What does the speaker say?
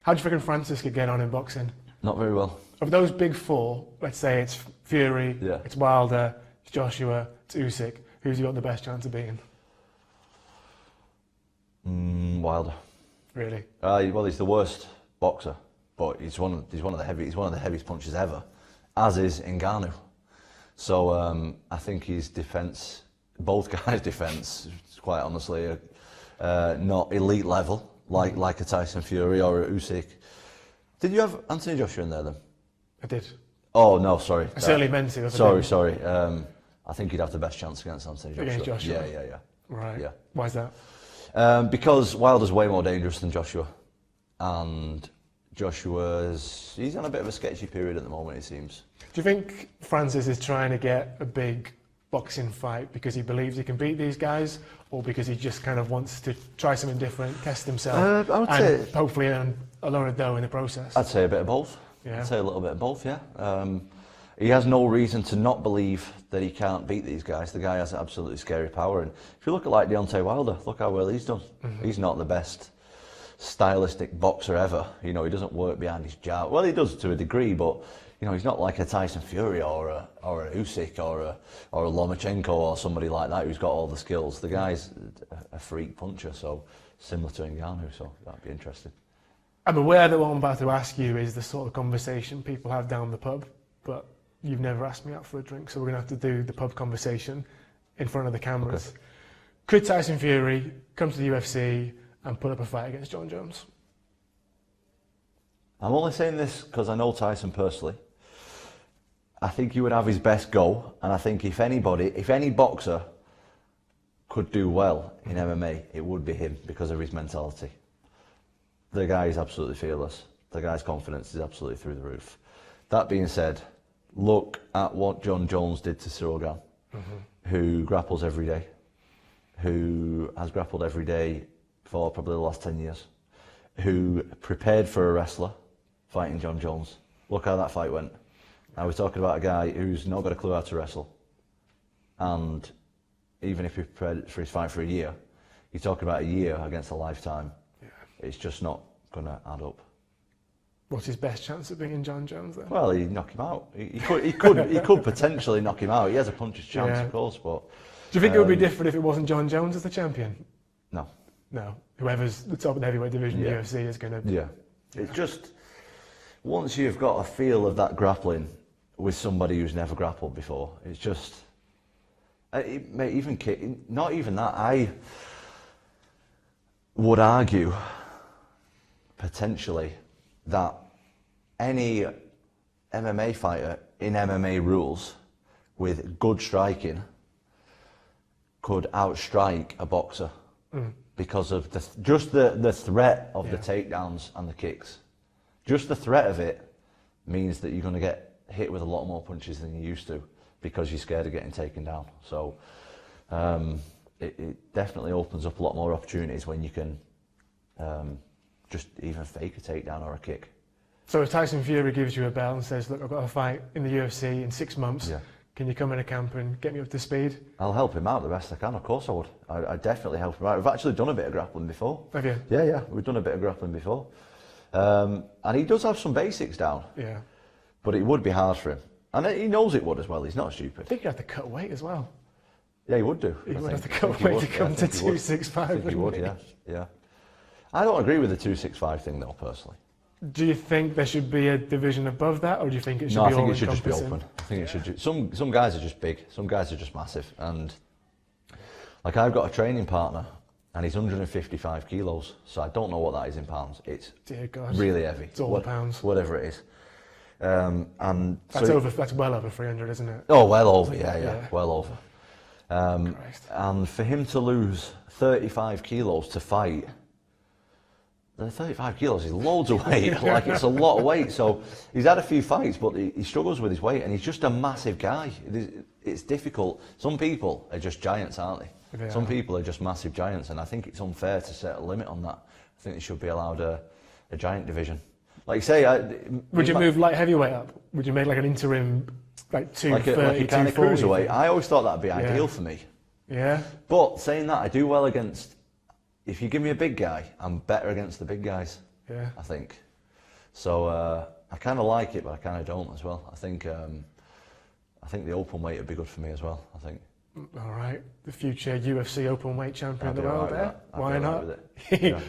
How do you reckon Francis could get on in boxing? Not very well. Of those big four, let's say it's Fury, it's Wilder, it's Joshua, it's Usyk, who's you got the best chance of beating? Wilder. Really? Well, he's the worst boxer, but he's one of the heaviest punchers ever, as is Ngannou. So I think his defence, both guys' defence, quite honestly, not elite level like a Tyson Fury or a Usyk. Did you have Anthony Joshua in there then? I did. Oh no, sorry. I certainly meant to. Sorry. I think he'd have the best chance against Anthony Joshua. Against Joshua? Yeah. Right. Yeah. Why is that? Because Wilder's way more dangerous than Joshua, and he's on a bit of a sketchy period at the moment, it seems. Do you think Francis is trying to get a big boxing fight because he believes he can beat these guys, or because he just kind of wants to try something different, test himself, and hopefully earn a lot of dough in the process? I'd say a bit of both. Yeah. I'd say a little bit of both, yeah. He has no reason to not believe that he can't beat these guys. The guy has absolutely scary power. And if you look at like Deontay Wilder, look how well he's done. Mm-hmm. He's not the best stylistic boxer ever. You know, he doesn't work behind his jab. Well, he does to a degree, but you know, he's not like a Tyson Fury or a Usyk or a Lomachenko or somebody like that who's got all the skills. The guy's a freak puncher, so similar to Ngannou, so that'd be interesting. I'm aware that what I'm about to ask you is the sort of conversation people have down the pub, but you've never asked me out for a drink, so we're going to have to do the pub conversation in front of the cameras. Okay. Could Tyson Fury come to the UFC and put up a fight against Jon Jones? I'm only saying this because I know Tyson personally. I think he would have his best go, and I think if any boxer could do well in MMA, it would be him because of his mentality. The guy is absolutely fearless. The guy's confidence is absolutely through the roof. That being said, look at what Jon Jones did to Srogan, who grapples every day, who has grappled every day for probably the last 10 years, who prepared for a wrestler fighting Jon Jones. Look how that fight went. Now we're talking about a guy who's not got a clue how to wrestle, and even if he prepared for his fight for a year, you're talking about a year against a lifetime. It's just not going to add up. What's his best chance of beating Jon Jones then? Well, he'd knock him out. He could potentially knock him out. He has a puncher's chance, of course, but... Do you think it would be different if it wasn't Jon Jones as the champion? No. No. Whoever's the top of the heavyweight division, the UFC is going to... Yeah. It's just, once you've got a feel of that grappling with somebody who's never grappled before, it's just... It may even kick... Not even that. I would argue, potentially, that any MMA fighter in MMA rules with good striking could outstrike a boxer because of just the threat of the takedowns and the kicks. Just the threat of it means that you're going to get hit with a lot more punches than you used to because you're scared of getting taken down. So it definitely opens up a lot more opportunities when you can just even fake a takedown or a kick. So if Tyson Fury gives you a bell and says, look, I've got a fight in the UFC in 6 months, can you come in a camp and get me up to speed? I'll help him out the best I can, of course I would. I'd definitely help him out. We've actually done a bit of grappling before. Have you? Yeah, we've done a bit of grappling before. And he does have some basics down. Yeah. But it would be hard for him. And he knows it would as well, he's not stupid. I think he'd have to cut weight as well. Yeah, he would do. He would have to cut weight to come to 265. I think he would, yeah. I don't agree with the 265 thing though, personally. Do you think there should be a division above that, or do you think it should be all-encompassing? No, I think it should just be open. I think it should. Some guys are just big. Some guys are just massive. And like I've got a training partner, and he's 155 kilos. So I don't know what that is in pounds. It's really heavy. It's all pounds. Whatever it is. And that's well over 300, isn't it? Oh, well over. Yeah. Well over. And for him to lose 35 kilos to fight. 35 kilos is loads of weight, like it's a lot of weight. So he's had a few fights, but he struggles with his weight, and he's just a massive guy. It's difficult. Some people are just giants, aren't they? Some people are just massive giants, and I think it's unfair to set a limit on that. I think they should be allowed a giant division. Like you say, would you move light heavyweight up? Would you make like an interim, like 230, like a kind of cruiserweight? I always thought that'd be ideal for me. Yeah. But saying that, I do well against. If you give me a big guy, I'm better against the big guys. Yeah. I think. So I kind of like it, but I kind of don't as well. I think the open weight would be good for me as well. I think. All right, the future UFC open weight champion of the I'd be world alright there. with that. I'd Why be not? alright with it. Yeah.